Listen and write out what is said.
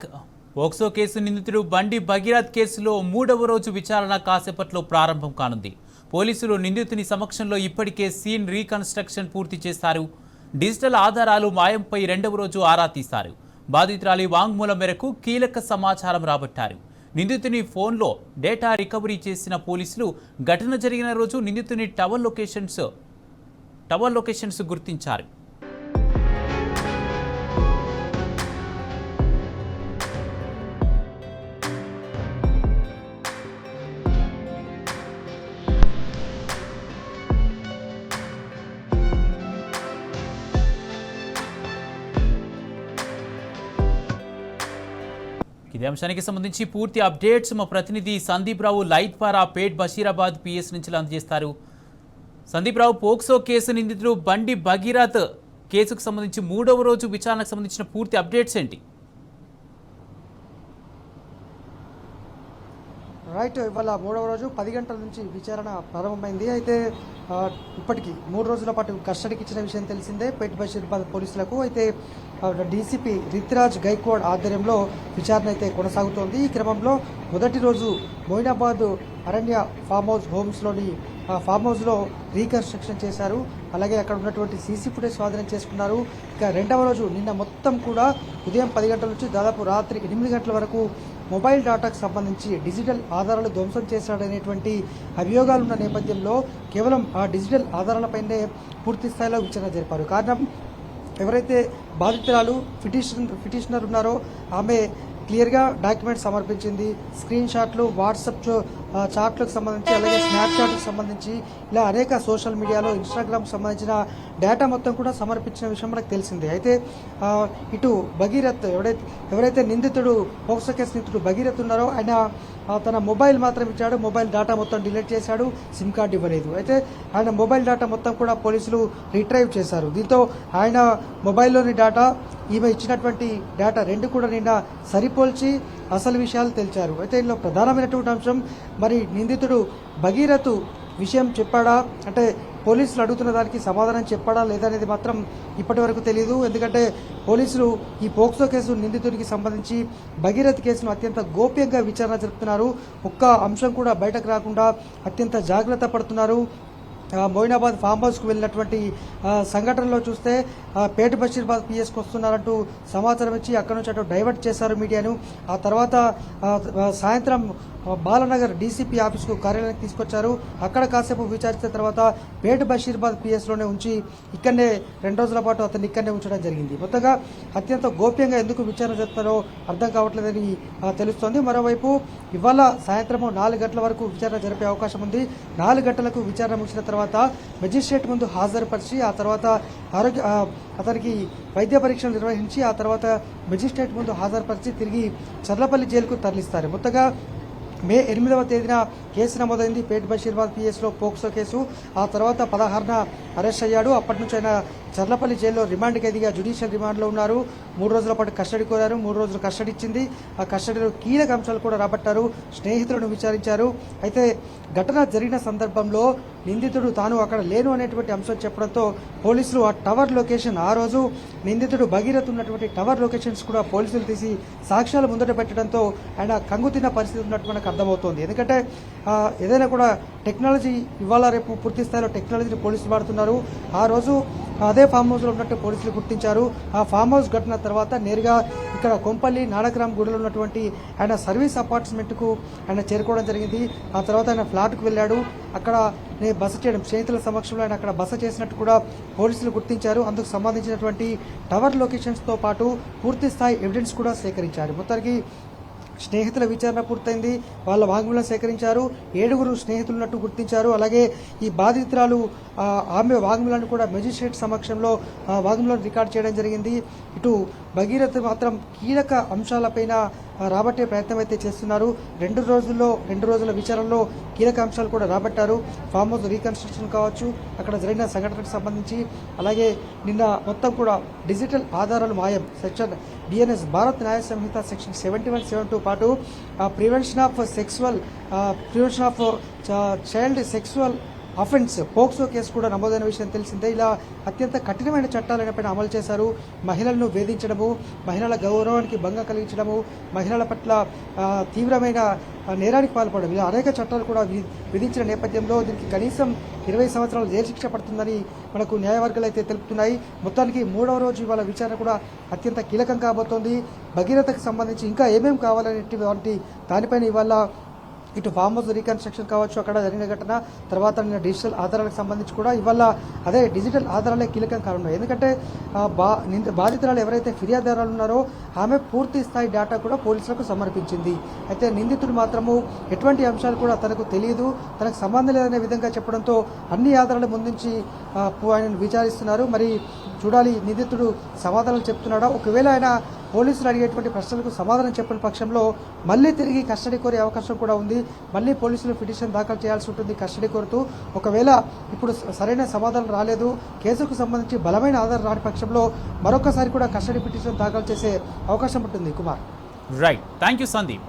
POCSO case నిందితుడు బండి భగీరథ్ కేసులో మూడవ రోజు విచారణ కాసేపట్లో ప్రారంభం కానుంది. పోలీసులు నిందితుని సమక్షంలో ఇప్పటికే సీన్ రీకన్స్ట్రక్షన్ పూర్తి చేశారు. డిజిటల్ ఆధారాలు మాయంపై రెండవ రోజు ఆరా తీశారు. బాధితురాలి వాంగ్మూలం మేరకు కీలక సమాచారం రాబట్టారు. నిందితుని ఫోన్లో డేటా రికవరీ చేసిన పోలీసులు ఘటన జరిగిన రోజు నిందితుని టవర్ లొకేషన్స్ గుర్తించారు. ఇదే అంశానికి సంబంధించి పూర్తి అప్డేట్స్ మా ప్రతినిధి సందీప్ రావు లైట్ ద్వారా పేట్ బషీరాబాద్ పిఎస్ నుంచి అందజేస్తారు. సందీప్ రావు, పోక్సో కేసు నిందితుడు బండి భగీరథ్ కేసుకు సంబంధించి మూడవ రోజు విచారణకు సంబంధించిన పూర్తి అప్డేట్స్ ఏంటి? రైట్, ఇవాళ మూడవ రోజు 10 గంటల నుంచి విచారణ ప్రారంభమైంది. అయితే ఇప్పటికీ 3 రోజుల పాటు కస్టడీకి ఇచ్చిన విషయం తెలిసిందే పేట్ బషీరాబాద్ పోలీసులకు. అయితే డీసీపీ రిత్రాజ్ గైక్వాడ్ ఆధ్వర్యంలో విచారణ అయితే కొనసాగుతోంది. ఈ క్రమంలో మొదటి రోజు మొయినాబాద్ అరణ్య ఫామ్ హౌస్లో రీకన్స్ట్రక్షన్ చేశారు. అలాగే అక్కడ ఉన్నటువంటి సీసీ ఫుటేజ్ స్వాధీనం చేసుకున్నారు. ఇక రెండవ రోజు నిన్న మొత్తం కూడా ఉదయం 10 గంటల నుంచి దాదాపు రాత్రి 8 గంటల వరకు మొబైల్ డేటాకు సంబంధించి డిజిటల్ ఆధారాలు ధ్వంసం చేశాడనేటువంటి అభియోగాలు ఉన్న నేపథ్యంలో కేవలం ఆ డిజిటల్ ఆధారాలపైనే పూర్తి స్థాయిలో విచారణ జరిపారు. కారణం, ఎవరైతే బాధితురాలు పిటిషనర్ ఉన్నారో ఆమె క్లియర్గా డాక్యుమెంట్స్ సమర్పించింది. స్క్రీన్ షాట్లు, వాట్సాప్ చాట్లకు సంబంధించి, అలాగే స్నాప్చాట్కి సంబంధించి, ఇలా అనేక సోషల్ మీడియాలో ఇన్స్టాగ్రామ్కి సంబంధించిన డేటా మొత్తం కూడా సమర్పించిన విషయం మనకు తెలిసిందే. అయితే ఇటు భగీరథ్ ఎవరైతే నిందితుడు పోక్సో కేసు నిందితుడు భగీరథ్ ఉన్నారో ఆయన తన మొబైల్ మాత్రం ఇచ్చాడు. మొబైల్ డేటా మొత్తం డిలీట్ చేశాడు, సిమ్ కార్డు ఇవ్వలేదు. అయితే ఆయన మొబైల్ డేటా మొత్తం కూడా పోలీసులు రిట్రైవ్ చేశారు. దీంతో ఆయన మొబైల్లోని డేటా, ఈమె ఇచ్చినటువంటి డేటా రెండు కూడా నిన్న సరిపోల్చి అసలు విషయాలు తెలిచారు. అయితే ఇందులో ప్రధానమైనటువంటి అంశం, మరి నిందితుడు భగీరథ్ విషయం చెప్పాడా అంటే పోలీసులు అడుగుతున్న దానికి సమాధానం చెప్పాడా లేదనేది మాత్రం ఇప్పటి వరకు తెలియదు. ఎందుకంటే పోలీసులు ఈ పోక్సో కేసు నిందితుడికి సంబంధించి భగీరథ్ కేసును అత్యంత గోప్యంగా విచారణ జరుపుతున్నారు. ఒక్క అంశం కూడా బయటకు రాకుండా అత్యంత జాగ్రత్త పడుతున్నారు. మొయినాబాద్ ఫామ్ హౌస్కు వెళ్ళినటువంటి సంఘటనలో చూస్తే పేట్ బషీరాబాద్ పిఎస్కి వస్తున్నారంటూ సమాచారం ఇచ్చి అక్కడ నుంచి అటు డైవర్ట్ చేశారు మీడియాను. ఆ తర్వాత సాయంత్రం బాలనగర్ డీసీపీ ఆఫీస్కు కార్యాలయానికి తీసుకొచ్చారు. అక్కడ కాసేపు విచారించిన తర్వాత పేట్ బషీరాబాద్ పిఎస్లోనే ఉంచి ఇక్కడనే 2 రోజుల పాటు అతన్ని ఇక్కడనే ఉంచడం జరిగింది. మొత్తంగా అత్యంత గోప్యంగా ఎందుకు విచారణ జరుపుతారో అర్థం కావట్లేదని తెలుస్తోంది. మరోవైపు ఇవాళ సాయంత్రం 4 గంటల వరకు విచారణ జరిపే అవకాశం ఉంది. 4 గంటలకు విచారణ ముగిసిన తర్వాత మెజిస్ట్రేట్ ముందు హాజరుపరిచి ఆ తర్వాత అతనికి వైద్య పరీక్షలు నిర్వహించి ఆ తర్వాత మెజిస్ట్రేట్ ముందు హాజరుపరిచి తిరిగి చర్లపల్లి జైలుకు తరలిస్తారు. మొత్తంగా మే 8వ తేదీన కేసు నమోదైంది పేట్ బషీరాబాద్ పిఎస్లో పోక్సో కేసు. ఆ తర్వాత 16న అరెస్ట్ అయ్యాడు. అప్పటి నుంచి ఆయన చర్లపల్లి జైల్లో రిమాండ్ ఖైదీగా జ్యుడిషియల్ రిమాండ్లో ఉన్నారు. 3 రోజుల పాటు కస్టడీ కోరారు. 3 రోజులు కస్టడీ ఇచ్చింది. ఆ కస్టడీలో కీలక అంశాలు కూడా రాబట్టారు. స్నేహితులను విచారించారు. అయితే ఘటన జరిగిన సందర్భంలో నిందితుడు తాను అక్కడ లేను అనేటువంటి అంశం చెప్పడంతో పోలీసులు ఆ టవర్ లొకేషన్, ఆ రోజు నిందితుడు భగీరథ్ ఉన్నటువంటి టవర్ లొకేషన్స్ కూడా పోలీసులు తీసి సాక్ష్యాలు ముందట పెట్టడంతో ఆయన కంగుతిన్న పరిస్థితి ఉన్నట్టు మనకు అర్థమవుతోంది. ఎందుకంటే ఏదైనా కూడా టెక్నాలజీ ఇవాళ రేపు పూర్తి స్థాయిలో టెక్నాలజీని పోలీసులు వాడుతున్నారు. ఆ రోజు అదే ఫామ్ హౌస్లో ఉన్నట్టు పోలీసులు గుర్తించారు. ఆ ఫామ్ హౌస్ ఘటన తర్వాత నేరుగా ఇక్కడ కొంపల్లి నాడగ్రామ్ గూడలో ఉన్నటువంటి ఆయన సర్వీస్ అపార్ట్మెంట్కు ఆయన చేరుకోవడం జరిగింది. ఆ తర్వాత ఆయన ఫ్లాట్కు వెళ్ళాడు. అక్కడ బస చేయడం, స్నేహితుల సమక్షంలో ఆయన అక్కడ బస చేసినట్టు కూడా పోలీసులు గుర్తించారు. అందుకు సంబంధించినటువంటి టవర్ లొకేషన్స్తో పాటు పూర్తి స్థాయి ఎవిడెన్స్ కూడా సేకరించారు. మొత్తానికి స్నేహితుల విచారణ పూర్తయింది. వాళ్ళ వాంగ్మూలం సేకరించారు. 7 స్నేహితులు ఉన్నట్టు గుర్తించారు. అలాగే ఈ బాధితురాలు ఆమె వాంగ్మూలాన్ని కూడా మెజిస్ట్రేట్ సమక్షంలో వాంగ్మూలం రికార్డ్ చేయడం జరిగింది. ఇటు భగీరథ్ మాత్రం కీలక అంశాలపైన రాబట్టే ప్రయత్నం అయితే చేస్తున్నారు. 2 రోజుల విచారణలో కీలక అంశాలు కూడా రాబట్టారు. ఫామ్ హౌస్ రీకన్స్ట్రక్షన్ కావచ్చు, అక్కడ జరిగిన సంఘటనకు సంబంధించి, అలాగే నిన్న మొత్తం కూడా డిజిటల్ ఆధారాలు మాయం, సెక్షన్ బిఎన్ఎస్ భారత్ న్యాయ సంహిత సెక్షన్ 71-72 పాటు prevention of child sexual offence POCSO case కూడా నమోదైన విషయం తెలిసిందే. ఇలా అత్యంత కఠినమైన చట్టాలపైన అమలు చేశారు. మహిళలను వేధించడము, మహిళల గౌరవానికి భంగం కలిగించడము, మహిళల పట్ల తీవ్రమైన నేరానికి పాల్పడడం, ఇలా అనేక చట్టాలు కూడా విధించిన నేపథ్యంలో దీనికి కనీసం 20 సంవత్సరాల జైలు శిక్ష పడుతుందని మనకు న్యాయవర్గాలు అయితే తెలుపుతున్నాయి. మొత్తానికి 3వ రోజు ఇవాళ విచారణ కూడా అత్యంత కీలకం కాబోతోంది. భగీరథకు సంబంధించి ఇంకా ఏమేమి కావాలనేటువంటి దానిపైన ఇవాళ ఇటు ఫామ్ హౌస్ రీకన్స్ట్రక్షన్ కావచ్చు, అక్కడ జరిగిన ఘటన, తర్వాత డిజిటల్ ఆధారాలకు సంబంధించి కూడా ఇవాళ అదే డిజిటల్ ఆధారాలే కీలకం కానున్నాయి. ఎందుకంటే బాధితురాలు ఎవరైతే ఫిర్యాదుదారులు ఉన్నారో ఆమె పూర్తి స్థాయి డేటా కూడా పోలీసులకు సమర్పించింది. అయితే నిందితుడు మాత్రము ఎటువంటి అంశాలు కూడా తనకు తెలియదు, తనకు సంబంధం లేదనే విధంగా చెప్పడంతో అన్ని ఆధారాల ముందుంచి ఆయనను విచారిస్తున్నారు. మరి చూడాలి నిందితుడు సమాధానాలు చెప్తున్నాడా. ఒకవేళ ఆయన పోలీసులు అడిగేటువంటి ప్రశ్నలకు సమాధానం చెప్పని పక్షంలో మళ్ళీ తిరిగి కస్టడీ కోరే అవకాశం కూడా ఉంది. మళ్ళీ పోలీసులు పిటిషన్ దాఖలు చేయాల్సి ఉంటుంది కస్టడీ కోరుతూ. ఒకవేళ ఇప్పుడు సరైన సమాధానం రాలేదు, కేసుకు సంబంధించి బలమైన ఆధారం రాని పక్షంలో మరొకసారి కూడా కస్టడీ పిటిషన్ దాఖలు చేసే అవకాశం ఉంటుంది. Kumar, right, thank you Sandeep.